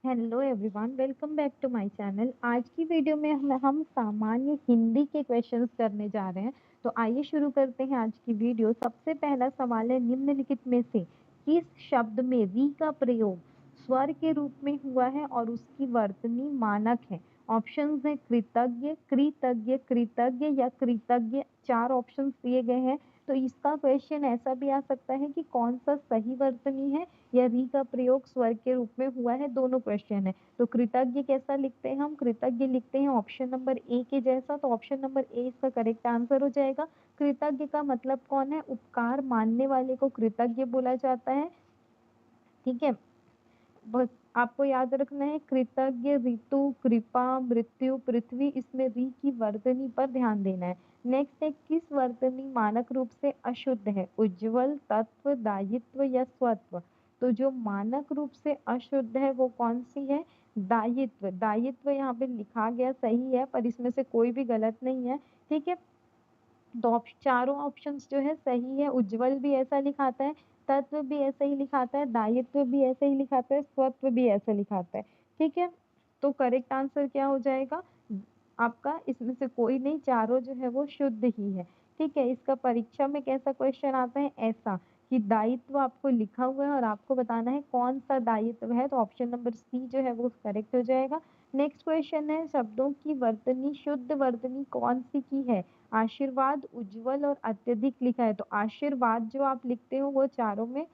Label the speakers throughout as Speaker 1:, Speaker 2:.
Speaker 1: Hello everyone, welcome back to my channel. आज की video में हम सामान्य हिंदी के क्वेश्चंस करने जा रहे हैं। तो आइए शुरू करते हैं आज की वीडियो। सबसे पहला सवाल है, निम्नलिखित में से किस शब्द में री का प्रयोग स्वर के रूप में हुआ है और उसकी वर्तनी मानक है? ऑप्शंस हैं कृतज्ञ, कृतज्ञ, कृतज्ञ या कृतज्ञ। चार ऑप्शंस दिए गए हैं। तो इसका क्वेश्चन ऐसा भी आ सकता है कि कौन सा सही वर्तनी है या री का प्रयोग स्वर के रूप में हुआ है। दोनों क्वेश्चन है। तो कृतज्ञ कैसा लिखते हैं? हम कृतज्ञ लिखते हैं ऑप्शन नंबर ए के जैसा। तो ऑप्शन नंबर ए इसका करेक्ट आंसर हो जाएगा। कृतज्ञ का मतलब कौन है? उपकार मानने वाले को कृतज्ञ बोला जाता है। ठीक है, बस आपको याद रखना है कृतज्ञ, ऋतु, कृपा, मृत्यु, पृथ्वी, इसमें री की वर्तनी पर ध्यान देना है। नेक्स्ट है, किस वर्तनी मानक रूप से अशुद्ध है? उज्ज्वल, तत्व, दायित्व या स्वत्व। तो जो मानक रूप से अशुद्ध है वो कौन सी है? दायित्व। दायित्व यहाँ पे लिखा गया सही है, पर इसमें से कोई भी गलत नहीं है। ठीक है, तो चारों ऑप्शंस जो है सही है। उज्ज्वल भी ऐसा लिखाता है, तत्व भी ऐसा ही लिखाता है, दायित्व भी ऐसा ही लिखाता है, स्वत्व भी ऐसा लिखाता है। ठीक है, तो करेक्ट आंसर क्या हो जाएगा आपका? इसमें से कोई नहीं, चारों जो है वो शुद्ध ही है। ठीक है, इसका परीक्षा में कैसा क्वेश्चन आता है? ऐसा कि दायित्व आपको लिखा हुआ है और आपको बताना है कौन सा दायित्व है। तो ऑप्शन नंबर सी जो है वो करेक्ट हो जाएगा। नेक्स्ट क्वेश्चन है, शब्दों की वर्तनी शुद्ध वर्तनी कौन सी की है? आशीर्वाद, उज्ज्वल और अत्यधिक लिखा है। तो आशीर्वाद जो आप लिखते हो वो चारों में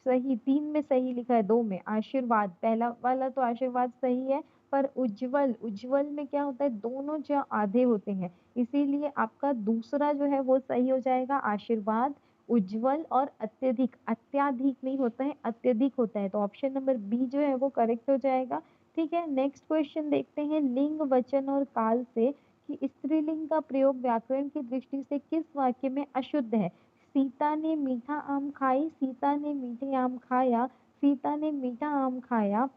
Speaker 1: सही, तीन में सही लिखा है, दो में आशीर्वाद, पहला वाला तो आशीर्वाद सही है। पर उज्ज्वल, उज्ज्वल में क्या होता है? दोनों जो आधे होते हैं, इसीलिए आपका दूसरा जो है वो सही हो जाएगा। आशीर्वाद, उज्ज्वल और अत्यधिक। अत्याधिक नहीं होता है, अत्यधिक होता है। तो ऑप्शन नंबर बी जो है वो करेक्ट हो जाएगा। ठीक है, नेक्स्ट क्वेश्चन देखते हैं। लिंग, वचन और काल से कि स्त्रीलिंग का प्रयोग व्याकरण की दृष्टि से किस वाक्य में अशुद्ध है? सीता ने मीठा आम खाई, सीता ने मीठे आम खाया, सीता ने मीठा आम खाया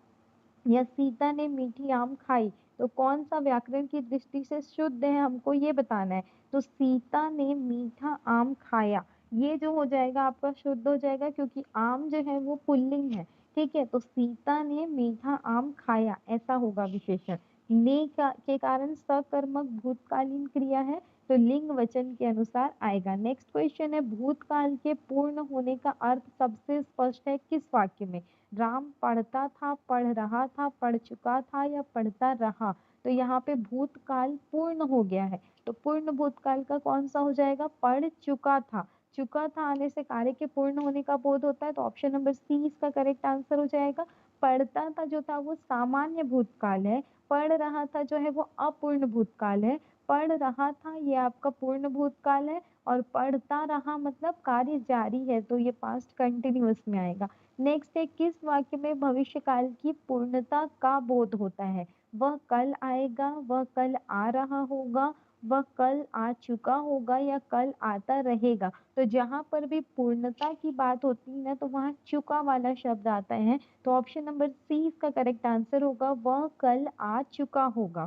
Speaker 1: या सीता ने मीठी आम खाई। तो कौन सा व्याकरण की दृष्टि से शुद्ध है, हमको ये बताना है। तो सीता ने मीठा आम खाया, ये जो हो जाएगा आपका शुद्ध हो जाएगा, क्योंकि आम जो है वो पुल्लिंग है। ठीक है, तो सीता ने मीठा आम खाया, ऐसा होगा विशेषण। के कारण सकर्मक भूतकालीन क्रिया है, तो लिंग वचन के अनुसार आएगा। नेक्स्ट क्वेश्चन है, भूतकाल के पूर्ण होने का अर्थ सबसे स्पष्ट है किस वाक्य में? राम पढ़ता था, पढ़ रहा था, पढ़ चुका था या पढ़ता रहा। तो यहाँ पे भूतकाल पूर्ण हो गया है, तो पूर्ण भूतकाल का कौन सा हो जाएगा? पढ़ चुका था। चुका था आने से कार्य के पूर्ण होने का बोध होता है, तो ऑप्शन नंबर सी इसका करेक्ट आंसर हो जाएगा। पढ़ता था जो था वो सामान्य भूतकाल है, पढ़ रहा था जो है वो अपूर्ण भूतकाल है। पढ़ रहा था ये आपका पूर्ण भूतकाल है, और पढ़ता रहा मतलब कार्य जारी है, तो ये पास्ट कंटिन्यूअस में आएगा। नेक्स्ट है, किस वाक्य में भविष्य काल की पूर्णता का बोध होता है? वह कल आएगा, वह कल आ रहा होगा, वह कल आ चुका होगा या कल आता रहेगा। तो जहां पर भी पूर्णता की बात होती है ना, तो वहां चुका वाला शब्द आता है। तो ऑप्शन नंबर सी इसका करेक्ट आंसर होगा, वह कल आ चुका होगा।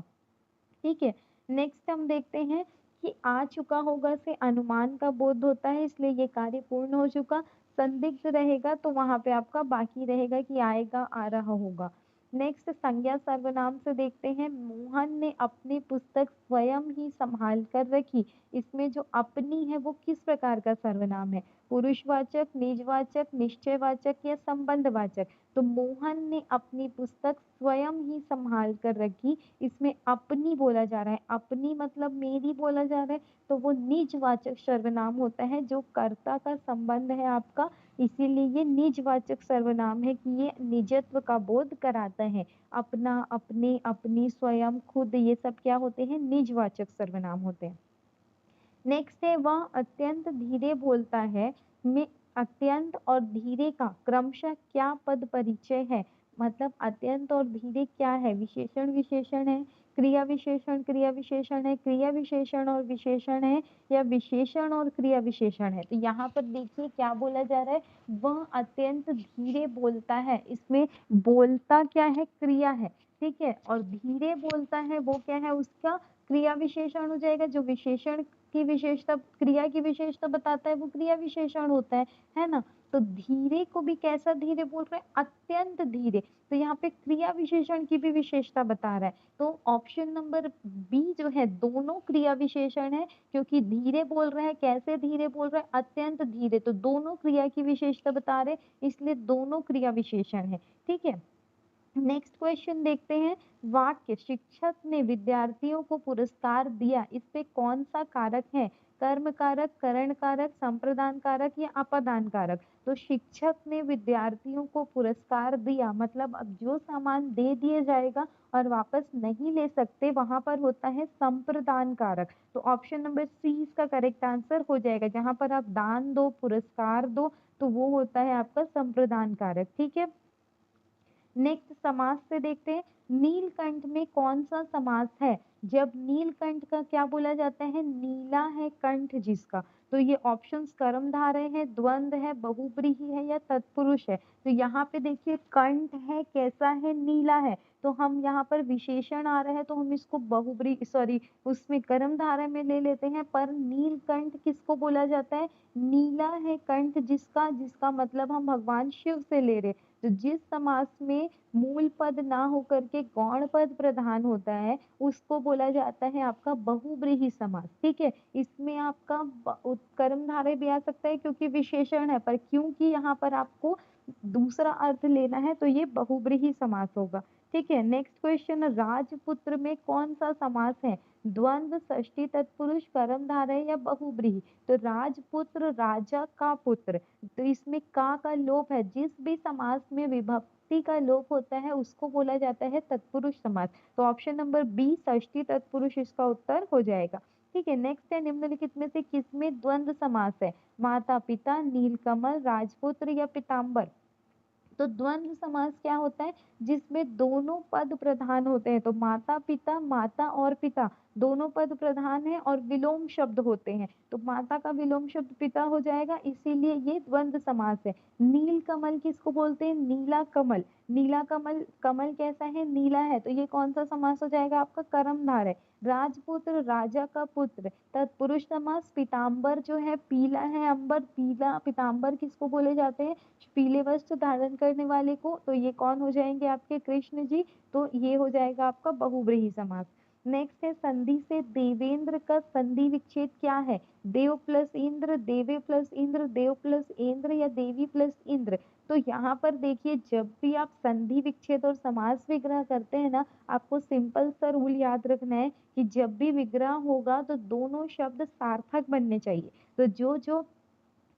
Speaker 1: ठीक है, नेक्स्ट हम देखते हैं कि आ चुका होगा से अनुमान का बोध होता है, इसलिए ये कार्य पूर्ण हो चुका। संदिग्ध रहेगा तो वहां पे आपका बाकी रहेगा कि आएगा, आ रहा होगा। नेक्स्ट संज्ञा सर्वनाम से देखते हैं। मोहन ने अपनी पुस्तक स्वयं ही संभाल कर रखी, इसमें जो अपनी है वो किस प्रकार का सर्वनाम है? पुरुषवाचक, निजवाचक, निश्चयवाचक या संबंधवाचक। तो मोहन ने अपनी पुस्तक स्वयं ही संभाल कर रखी, इसमें अपनी बोला जा रहा है, अपनी मतलब मेरी बोला जा रहा है, तो वो निजवाचक सर्वनाम होता है, जो कर्ता का संबंध है आपका, इसीलिए ये निजवाचक सर्वनाम है कि ये निजत्व का बोध कराता है। अपना, अपने, अपनी, स्वयं, खुद, ये सब क्या होते हैं? निजवाचक सर्वनाम होते हैं। नेक्स्ट है, वह अत्यंत धीरे बोलता है में अत्यंत और धीरे का क्रमशः क्या पद परिचय है? मतलब अत्यंत और धीरे क्या है? विशेषण विशेषण है, क्रिया विशेषण क्रिया विशेषण है, क्रिया विशेषण और विशेषण है, या विशेषण और क्रिया विशेषण है। तो यहाँ पर देखिए क्या बोला जा रहा है, वह अत्यंत धीरे बोलता है, इसमें बोलता क्या है? क्रिया है। ठीक है, और धीरे बोलता है वो क्या है? उसका क्रिया विशेषण हो जाएगा। जो विशेषण की विशेषता, क्रिया की विशेषता बताता है वो क्रिया विशेषण होता है ना। तो धीरे को भी कैसा धीरे बोल रहे हैं? अत्यंत धीरे। तो यहाँ पे क्रिया विशेषण की भी विशेषता बता रहा है। तो ऑप्शन नंबर बी जो है दोनों क्रिया विशेषण है, क्योंकि धीरे बोल रहे हैं, कैसे धीरे बोल रहे हैं? अत्यंत धीरे। तो दोनों क्रिया की विशेषता बता रहे, इसलिए दोनों क्रिया विशेषण है। ठीक है, नेक्स्ट क्वेश्चन देखते हैं। वाक्य शिक्षक ने विद्यार्थियों को पुरस्कार दिया, इस पे कौन सा कारक है? कर्म कारक, करण कारक, संप्रदान कारक या अपादान कारक? तो शिक्षक ने विद्यार्थियों को पुरस्कार दिया, मतलब अब जो सामान दे दिया जाएगा और वापस नहीं ले सकते, वहां पर होता है संप्रदान कारक। तो ऑप्शन नंबर सी इसका करेक्ट आंसर हो जाएगा। जहां पर आप दान दो, पुरस्कार दो, तो वो होता है आपका संप्रदान कारक। ठीक है, नेक्स्ट समास से देखते हैं। नीलकंठ में कौन सा समास है? जब नीलकंठ का क्या बोला जाता है? नीला है कंठ जिसका। तो ये ऑप्शंस कर्मधारय है, द्वंद है, बहुव्रीहि है या तत्पुरुष है। तो यहाँ पे देखिए कंठ है, कैसा है? नीला है। तो हम यहाँ पर विशेषण आ रहा है तो हम इसको बहुव्रीहि सॉरी उसमें कर्मधारय में ले लेते हैं। पर नीलकंठ किसको बोला जाता है? नीला है कंठ जिसका, जिसका मतलब हम भगवान शिव से ले रहे। तो जिस समास में मूल पद ना होकर के गौण पद प्रधान होता है, उसको बोला जाता है आपका बहुव्रीहि समास। ठीक है, इसमें आपका कर्मधारय भी आ सकता है क्योंकि विशेषण है, पर क्योंकि यहाँ पर आपको दूसरा अर्थ लेना है तो ये बहुव्रीहि समास होगा। ठीक है, नेक्स्ट क्वेश्चन। राजपुत्र में कौन सा समास है? द्वंद्व, षष्ठी तत्पुरुष, कर्मधारय या बहुव्रीहि? तो राजपुत्र, राजा का पुत्र। तो इसमें का लोप है। जिस भी समास में विभक्ति का लोप होता है उसको बोला जाता है तत्पुरुष समास। तो ऑप्शन नंबर बी षष्ठी तत्पुरुष इसका उत्तर हो जाएगा। ठीक है, नेक्स्ट है। निम्नलिखित में से किसमें द्वंद्व समास है? माता पिता, नीलकमल, राजपुत्र या पीताम्बर? तो द्वंद्व समास क्या होता है? जिसमें दोनों पद प्रधान होते हैं। तो माता पिता, माता और पिता दोनों पद प्रधान है और विलोम शब्द होते हैं। तो माता का विलोम शब्द पिता हो जाएगा, इसीलिए ये द्वंद्व समास है। नील कमल किसको बोलते हैं? नीला कमल। नीला कमल, कमल कैसा है? नीला है। तो ये कौन सा समास हो जाएगा? आपका कर्मधारय। राजपुत्र, राजा का पुत्र, तत्पुरुष समास। पीताम्बर जो है पीला है, अंबर पीला, पीताम्बर किसको बोले जाते हैं? पीले वस्त्र धारण करने वाले को। तो ये कौन हो जाएंगे आपके? कृष्ण जी। तो ये हो जाएगा आपका बहुव्रीहि समास। नेक्स्ट है। संधि से देवेंद्र का संधि विच्छेद क्या है? देव प्लस इंद्र, देवे प्लस इंद्र, देव प्लस इंद्र या देवी प्लस इंद्र? तो यहाँ पर देखिए, जब भी आप संधि विच्छेद और समास विग्रह करते हैं ना, आपको सिंपल सा रूल याद रखना है कि जब भी विग्रह होगा तो दोनों शब्द सार्थक बनने चाहिए। तो जो जो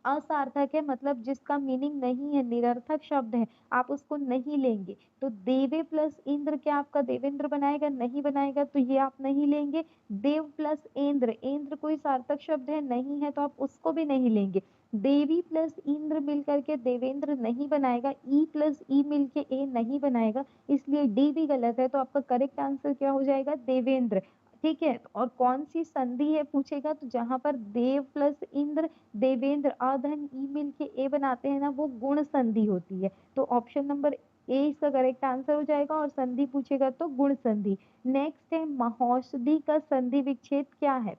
Speaker 1: असार्थक है, मतलब जिसका मीनिंग नहीं है, निरर्थक शब्द है, आप उसको नहीं लेंगे। तो देवे प्लस इंद्र क्या आपका देवेंद्र बनाएगा? नहीं बनाएगा, तो ये आप नहीं लेंगे। देव प्लस इंद्र, इंद्र कोई सार्थक शब्द है? नहीं है, तो आप उसको भी नहीं लेंगे। देवी प्लस इंद्र मिलकर के देवेंद्र नहीं बनाएगा, ई प्लस ई मिलके ए नहीं बनाएगा, इसलिए डी भी गलत है। तो आपका करेक्ट आंसर क्या हो जाएगा? देवेंद्र। ठीक है, और कौन सी संधि है पूछेगा, तो जहां पर देव प्लस इंद्र, देवेंद्र, अधन ई मिल के ए बनाते हैं ना, वो गुण संधि होती है। तो ऑप्शन नंबर ए इसका करेक्ट आंसर हो जाएगा, और संधि पूछेगा तो गुण संधि। नेक्स्ट है। महौषधि का संधि विच्छेद क्या है?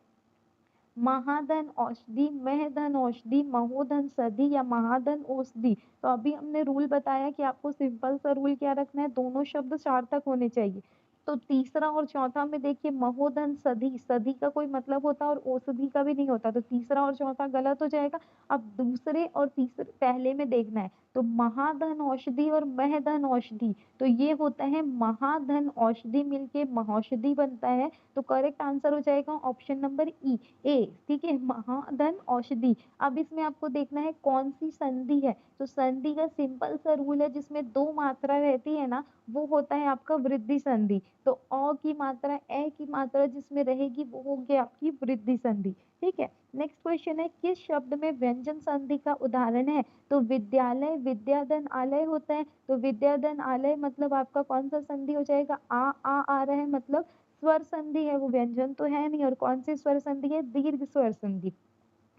Speaker 1: महाधन औषधि, महधन औषधि, महोधन सधि या महाधन औषधि? तो अभी हमने रूल बताया कि आपको सिंपल सा रूल क्या रखना है, दोनों शब्द सार्थक होने चाहिए। तो तीसरा और चौथा में देखिए, महोधन सधि, सधि का कोई मतलब होता है और औषधि का भी नहीं होता, तो तीसरा और चौथा गलत हो जाएगा। अब दूसरे और तीसरे पहले में देखना है। तो महाधन औषधि और महधन औषधि, तो ये होता है महाधन औषधि मिलके महौषधि बनता है। तो करेक्ट आंसर हो जाएगा ऑप्शन नंबर ई, ए। ठीक है, महाधन औषधि। अब इसमें आपको देखना है कौन सी संधि है। तो संधि का सिंपल सा रूल है, जिसमें दो मात्रा रहती है ना, वो होता है आपका वृद्धि संधि। तो अ की मात्रा, ए की मात्रा जिसमें रहेगी वो होगी आपकी वृद्धि संधि। ठीक है, नेक्स्ट क्वेश्चन है। किस शब्द में व्यंजन संधि का उदाहरण है? तो विद्यालय, विद्याधन आलय होता है। तो विद्याधन आलय मतलब आपका कौन सा संधि हो जाएगा? आ रहा है, मतलब स्वर संधि है, वो व्यंजन तो है नहीं। और कौन सी स्वर संधि है? दीर्घ स्वर संधि।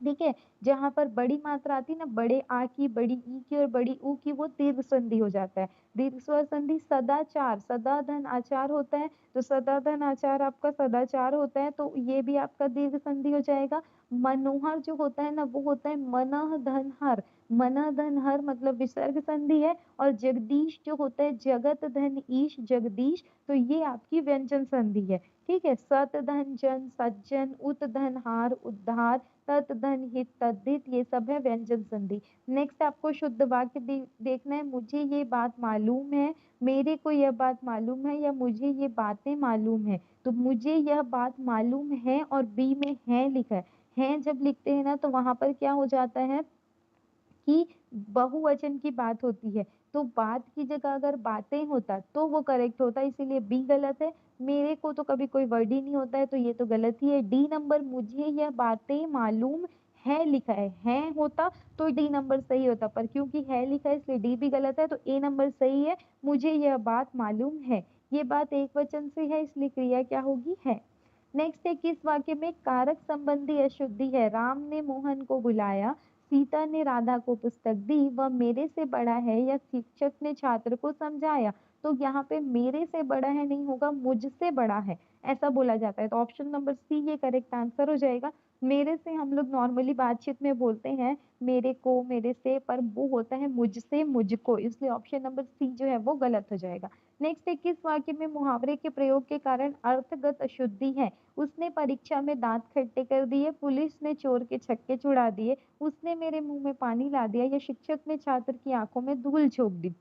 Speaker 1: ठीक है, जहां पर बड़ी मात्रा आती है ना, बड़े आ की, बड़ी ई की और बड़ी ऊ की, वो दीर्घ संधि हो जाता है। दीर्घ स्वर संधि। सदाचार, सदाधन आचार होता है। तो सदाधन आचार आपका सदाचार होता है, तो ये भी आपका दीर्घ संधि हो जाएगा। मनोहर जो होता है ना, वो होता है मनः धन हर। मना धन हर मतलब विसर्ग संधि है, और जगदीश जो होता है जगत धन ईश जगदीश, तो ये आपकी व्यंजन संधि है। ठीक है, सत धन जन सज्जन, उत धन हार उद्धार, तत धन हित तद्धित, ये सब है व्यंजन संधि। नेक्स्ट आपको शुद्ध वाक्य देखना है। मुझे ये बात मालूम है, मेरे को यह बात मालूम है, या मुझे ये बातें मालूम है। तो मुझे यह बात मालूम है और बी में है लिखा है जब लिखते हैं ना तो वहां पर क्या हो जाता है कि बहुवचन की बात होती है, तो बात की जगह अगर बातें होता तो वो करेक्ट होता, इसीलिए बी गलत है। मेरे को तो कभी कोई वर्ड ही नहीं होता है, तो ये तो गलत ही है। डी नंबर मुझे यह बातें मालूम है लिखा है होता तो डी नंबर सही होता, पर क्योंकि है लिखा है इसलिए डी भी गलत है, तो ए नंबर सही है। मुझे यह बात मालूम है, ये बात एक वचन से है इसलिए क्रिया क्या होगी, है। नेक्स्ट है, किस वाक्य में कारक संबंधी अशुद्धि है। राम ने मोहन को बुलाया, सीता ने राधा को पुस्तक दी, वह मेरे से बड़ा है, या शिक्षक ने छात्र को समझाया। तो यहाँ पे मेरे से बड़ा है नहीं होगा, मुझसे बड़ा है ऐसा बोला जाता है, तो ऑप्शन नंबर सी ये करेक्ट आंसर हो जाएगा। मेरे से हम लोग नॉर्मली बातचीत में बोलते हैं मेरे को मेरे से, पर वो होता है मुझसे मुझको, इसलिए ऑप्शन नंबर सी जो है वो गलत हो जाएगा। नेक्स्ट है, किस वाक्य में मुहावरे के प्रयोग के कारण अर्थगत अशुद्धि है। उसने परीक्षा में दांत खट्टे कर दिए, पुलिस ने चोर के छक्के छुड़ा दिए, उसने मेरे मुंह में पानी ला दिया, या शिक्षक ने छात्र की आंखों में धूल झोंक दी।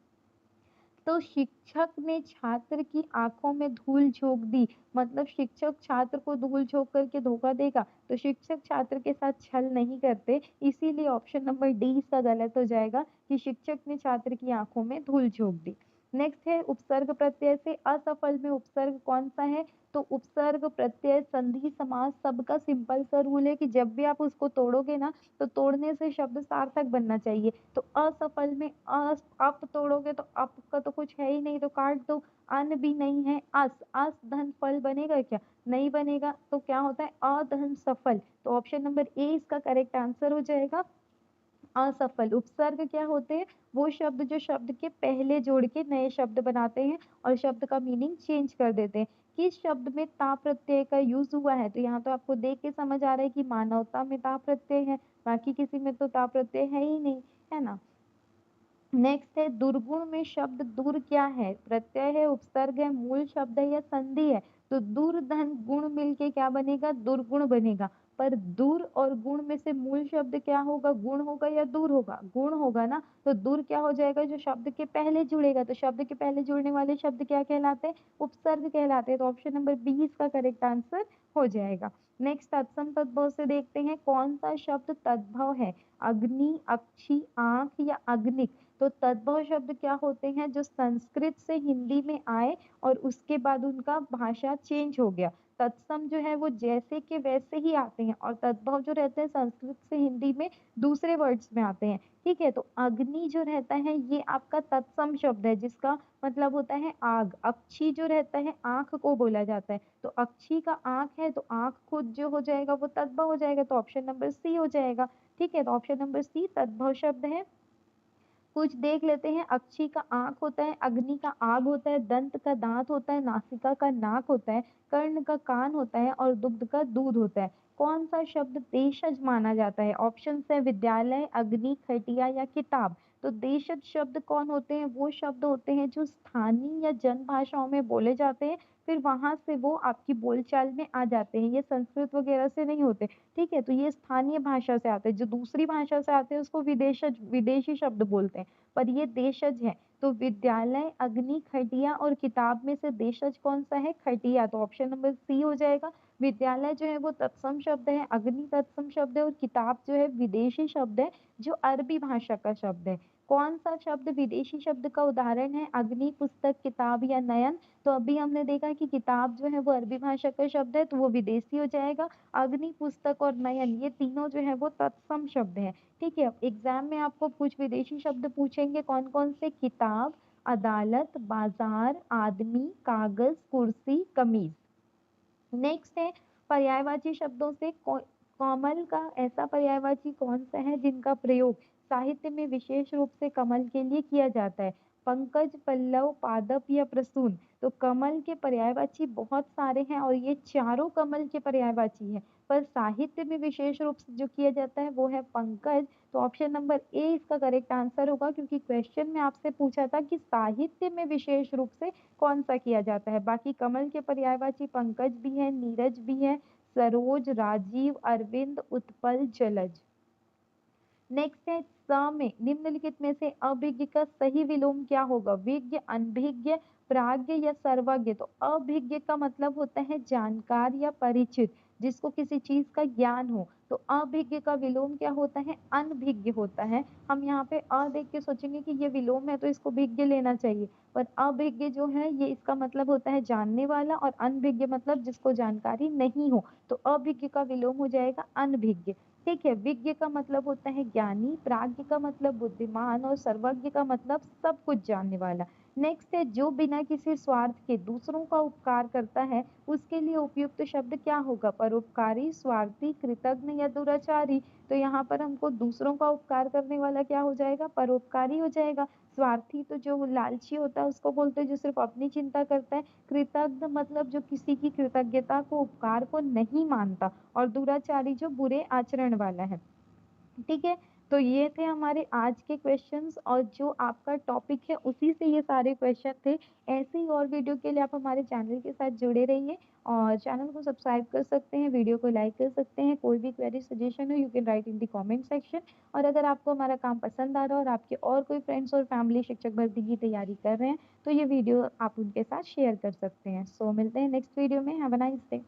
Speaker 1: तो शिक्षक ने छात्र की आंखों में धूल झोंक दी, मतलब शिक्षक छात्र को धूल झोंक करके धोखा देगा, तो शिक्षक छात्र के साथ छल नहीं करते, इसीलिए ऑप्शन नंबर डी इसका गलत हो जाएगा कि शिक्षक ने छात्र की आंखों में धूल झोंक दी। नेक्स्ट है, उपसर्ग प्रत्यय से असफल में उपसर्ग कौन सा है। तो उपसर्ग प्रत्यय संधि समास सबका सिंपल सा रूल है कि जब भी आप उसको तोड़ोगे ना तो तोड़ने से शब्द सार्थक बनना चाहिए। तो असफल में अप तोड़ोगे तो अप का तो कुछ है ही नहीं, तो काट दो। अन भी नहीं है, अस धन फल बनेगा क्या, नहीं बनेगा, तो क्या होता है अधन सफल, तो ऑप्शन नंबर ए इसका करेक्ट आंसर हो जाएगा। असफल। उपसर्ग क्या होते हैं, वो शब्द जो शब्द के पहले जोड़ के नए शब्द बनाते हैं और शब्द का मीनिंग चेंज कर देते हैं। किस शब्द में ता प्रत्यय का यूज हुआ है, तो यहाँ तो आपको देख के समझ आ रहा है कि मानवता में ता प्रत्यय है, बाकी किसी में तो ता प्रत्यय है ही नहीं, है ना। नेक्स्ट है, दुर्गुण में शब्द दूर क्या है, प्रत्यय है, उपसर्ग है, मूल शब्द है, या संधि है। तो दूर धन गुण मिलके क्या बनेगा, दुर्गुण बनेगा। पर दूर और गुण में से मूल शब्द क्या होगा, गुण होगा या दूर होगा, गुण होगा ना, तो दूर क्या हो जाएगा, जो शब्द के पहले जुड़ेगा, तो शब्द के पहले जुड़ने वाले शब्द क्या कहलाते हैं, उपसर्ग कहलाते हैं, तो ऑप्शन नंबर बी इसका करेक्ट आंसर हो जाएगा। नेक्स्ट तत्सम तद्भव से देखते हैं कौन सा शब्द तद्भव है, अग्नि, अक्षी, आंख, या अग्निक। तो तद्भव शब्द क्या होते हैं, जो संस्कृत से हिंदी में आए और उसके बाद उनका भाषा चेंज हो गया। तत्सम जो है वो जैसे के वैसे ही आते हैं, और तद्भव जो रहते हैं संस्कृत से हिंदी में दूसरे वर्ड्स में आते हैं। ठीक है, तो अग्नि जो रहता है ये आपका तत्सम शब्द है, जिसका मतलब होता है आग। अक्षी जो रहता है आंख को बोला जाता है, तो अक्षी का आंख है, तो आंख खुद जो हो जाएगा वो तद्भव हो जाएगा, तो ऑप्शन नंबर सी हो जाएगा। ठीक है, तो ऑप्शन नंबर सी तद्भव शब्द है। कुछ देख लेते हैं, अक्षी का आंख होता है, अग्नि का आग होता है, दंत का दांत होता है, नासिका का नाक होता है, कर्ण का कान होता है, और दुग्ध का दूध होता है। कौन सा शब्द देशज माना जाता है, ऑप्शन है विद्यालय, अग्नि, खटिया, या किताब। तो देशज शब्द कौन होते हैं, वो शब्द होते हैं जो स्थानीय या जन भाषाओं में बोले जाते हैं, फिर वहां से वो आपकी बोलचाल में आ जाते हैं, ये संस्कृत वगैरह से नहीं होते। ठीक है, तो ये स्थानीय भाषा से आते हैं, जो दूसरी भाषा से आते हैं उसको विदेशज विदेशी शब्द बोलते हैं, पर ये देशज है। तो विद्यालय, अग्नि, खटिया और किताब में से देशज कौन सा है, खटिया, तो ऑप्शन नंबर सी हो जाएगा। विद्यालय जो है वो तत्सम शब्द है, अग्नि तत्सम शब्द है, और किताब जो है विदेशी शब्द है, जो अरबी भाषा का शब्द है। कौन सा शब्द विदेशी शब्द का उदाहरण है, अग्नि, पुस्तक, किताब, या नयन। तो अभी हमने देखा कि किताब जो है वो अरबी भाषा का शब्द है, तो वो विदेशी हो जाएगा। अग्नि, पुस्तक और नयन ये तीनों जो है वो तत्सम शब्द है। ठीक है, एग्जाम में आपको कुछ विदेशी शब्द पूछेंगे, कौन कौन से, किताब, अदालत, बाजार, आदमी, कागज, कुर्सी, कमीज। नेक्स्ट है, पर्यायवाची शब्दों से कमल का ऐसा पर्यायवाची कौन सा है जिनका प्रयोग साहित्य में विशेष रूप से कमल के लिए किया जाता है। पंकज, पल्लव, पादप या प्रसून। तो कमल के पर्यायवाची बहुत सारे हैं और ये चारों कमल के पर्यायवाची हैं, पर साहित्य में विशेष रूप से जो किया जाता है वो है पंकज। तो ऑप्शन नंबर ए इसका करेक्ट आंसर होगा, क्योंकि क्वेश्चन में आपसे पूछा था कि साहित्य में विशेष रूप से कौन सा किया जाता है। बाकी कमल के पर्यायवाची पंकज भी है, नीरज भी है, सरोज, राजीव, अरविंद, उत्पल, जलज। नेक्स्ट है स में निम्नलिखित में से अभिज्ञ का सही विलोम क्या होगा? विज्ञ, अनभिज्ञ, प्राज्ञ या सर्वज्ञ। तो अभिज्ञ का मतलब होता है जानकार या परिचित, जिसको किसी चीज का ज्ञान हो। तो अभिज्ञ का विलोम क्या होता है? अनभिज्ञ होता है। हम यहाँ पे अ देख के सोचेंगे कि ये विलोम है तो इसको भिज्ञ लेना चाहिए, पर अभिज्ञ जो है ये इसका मतलब होता है जानने वाला, और अनभिज्ञ मतलब जिसको जानकारी नहीं हो। तो अभिज्ञ का विलोम हो जाएगा अनभिज्ञ। ठीक है, विज्ञ का मतलब होता है ज्ञानी, प्राज्ञ का मतलब बुद्धिमान, और सर्वज्ञ का मतलब सब कुछ जानने वाला। नेक्स्ट है जो बिना किसी स्वार्थ के दूसरों का उपकार करता है, उसके लिए उपयुक्त शब्द क्या होगा? परोपकारी, स्वार्थी, कृतज्ञ या दुराचारी। तो यहाँ पर हमको दूसरों का उपकार करने वाला क्या हो जाएगा? परोपकारी हो जाएगा। स्वार्थी तो जो लालची होता है उसको बोलते हैं, जो सिर्फ अपनी चिंता करता है। कृतज्ञ मतलब जो किसी की कृतज्ञता को, उपकार को नहीं मानता। और दुराचारी जो बुरे आचरण वाला है। ठीक है, तो ये थे हमारे आज के क्वेश्चंस, और जो आपका टॉपिक है उसी से ये सारे क्वेश्चन थे। ऐसे ही और वीडियो के लिए आप हमारे चैनल के साथ जुड़े रहिए, और चैनल को सब्सक्राइब कर सकते हैं, वीडियो को लाइक कर सकते हैं। कोई भी क्वेरी सजेशन हो you can write in the comment section. और अगर आपको हमारा काम पसंद आ रहा है और आपके और कोई फ्रेंड्स और फैमिली शिक्षक भर्ती की तैयारी कर रहे हैं, तो ये वीडियो आप उनके साथ शेयर कर सकते हैं। सो मिलते हैं नेक्स्ट वीडियो में। Have a nice day.